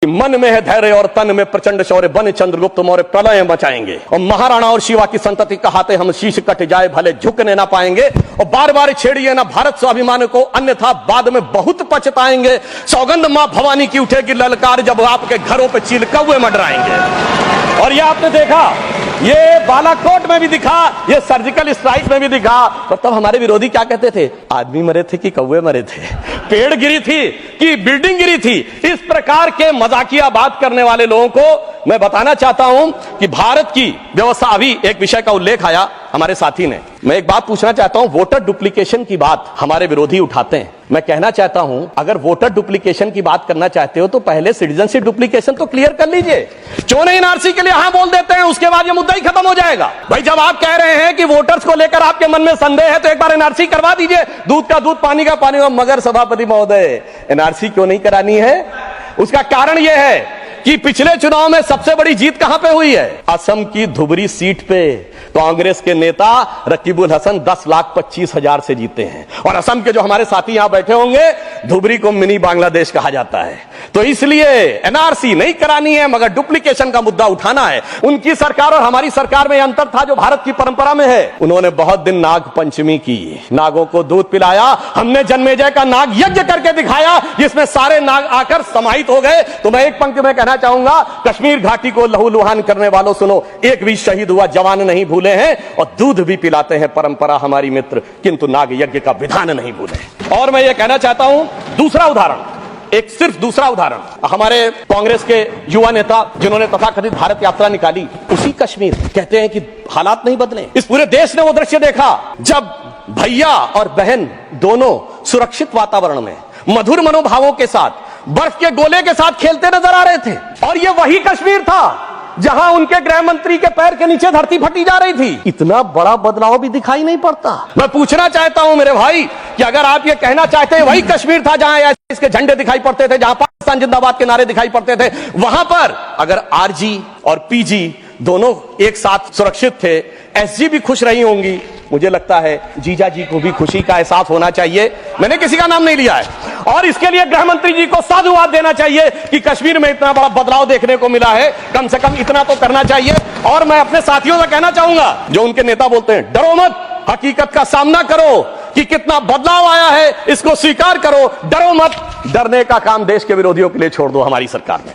मन में है धैर्य और तन में प्रचंड शौर्य, बन चंद्रगुप्त मौर्य प्रलय मचाएंगे और महाराणा और शिवा की संतति कहाते हम शीश कट जाए भले झुकने ना पाएंगे। और बार बार छेड़िए ना भारत स्वाभिमान को, अन्यथा बाद में बहुत पछताएंगे। सौगंध मां भवानी की उठेगी ललकार, जब आपके घरों पे चील कौवे मंडराएंगे। और ये आपने देखा, ये बालाकोट में भी दिखा, ये सर्जिकल स्ट्राइक में भी दिखा। तो तब हमारे विरोधी क्या कहते थे? आदमी मरे थे कि कौवे मरे थे, पेड़ गिरी थी कि बिल्डिंग गिरी थी। इस प्रकार के मजाकिया बात करने वाले लोगों को मैं बताना चाहता हूं कि भारत की व्यवस्था, अभी एक विषय का उल्लेख आया हमारे साथी ने, मैं एक बात पूछना चाहता हूं। वोटर डुप्लीकेशन की बात हमारे विरोधी उठाते हैं। मैं कहना चाहता हूं, अगर वोटर डुप्लीकेशन की बात करना चाहते हो तो पहले सिटीजनशिप डुप्लीकेशन तो क्लियर कर लीजिए। क्यों नहीं एनआरसी के लिए हां बोल देते हैं, उसके बाद ये मुद्दा ही खत्म हो जाएगा। भाई जब आप कह रहे हैं कि वोटर्स को लेकर आपके मन में संदेह है तो एक बार एनआरसी करवा दीजिए। दूध का दूध, पानी का पानी। मगर सभापति महोदय, एनआरसी क्यों नहीं करानी है? उसका कारण यह है कि पिछले चुनाव में सबसे बड़ी जीत कहां पे हुई है? असम की धुबरी सीट पे कांग्रेस के नेता रकीबुल हसन 10,25,000 से जीते हैं। और असम के जो हमारे साथी यहां बैठे होंगे, धुबरी को मिनी बांग्लादेश कहा जाता है। तो इसलिए एनआरसी नहीं करानी है, मगर डुप्लीकेशन का मुद्दा उठाना है। उनकी सरकार और हमारी सरकार में अंतर था जो भारत की परंपरा में है। उन्होंने बहुत दिन नाग पंचमी की, नागों को दूध पिलाया। हमने जन्मेजय का नाग यज्ञ करके दिखाया, जिसमें सारे नाग आकर समाहित हो गए। तो मैं एक पंक्ति में कहना चाहूंगा, कश्मीर घाटी को लहूलुहान करने वालों सुनो, एक भी शहीद हुआ जवान नहीं भूले हैं, और दूध भी पिलाते हैं परंपरा हमारी मित्र, किंतु नाग यज्ञ का विधान नहीं भूले। और मैं ये कहना चाहता हूं, दूसरा उदाहरण, एक सिर्फ दूसरा उदाहरण, हमारे कांग्रेस के युवा नेता जिन्होंने तथाकथित भारत यात्रा निकाली, उसी कश्मीर, कहते हैं कि हालात नहीं बदले। इस पूरे देश ने वो दृश्य देखा जब भैया और बहन दोनों सुरक्षित वातावरण में मधुर मनोभावों के साथ बर्फ के गोले के साथ खेलते नजर आ रहे थे। और ये वही कश्मीर था जहां उनके गृह मंत्री के पैर के नीचे धरती फटी जा रही थी। इतना बड़ा बदलाव भी दिखाई नहीं पड़ता। मैं पूछना चाहता हूं मेरे भाई कि अगर आप ये कहना चाहते हैं वही कश्मीर था जहां इसके झंडे दिखाई पड़ते थे, जहां पाकिस्तान जिंदाबाद के नारे दिखाई पड़ते थे, वहां पर अगर आरजी और पीजी दोनों एक साथ सुरक्षित थे, एसजी भी खुश रही होंगी, मुझे लगता है जीजा जी को भी खुशी का एहसास होना चाहिए। मैंने किसी का नाम नहीं लिया है। और इसके लिए गृह मंत्री जी को साधुवाद देना चाहिए कि कश्मीर में इतना बड़ा बदलाव देखने को मिला है। कम से कम इतना तो करना चाहिए। और मैं अपने साथियों से कहना चाहूंगा, जो उनके नेता बोलते हैं डरो मत, हकीकत का सामना करो कि कितना बदलाव आया है, इसको स्वीकार करो, डरो मत। डरने का काम देश के विरोधियों के लिए छोड़ दो हमारी सरकार में।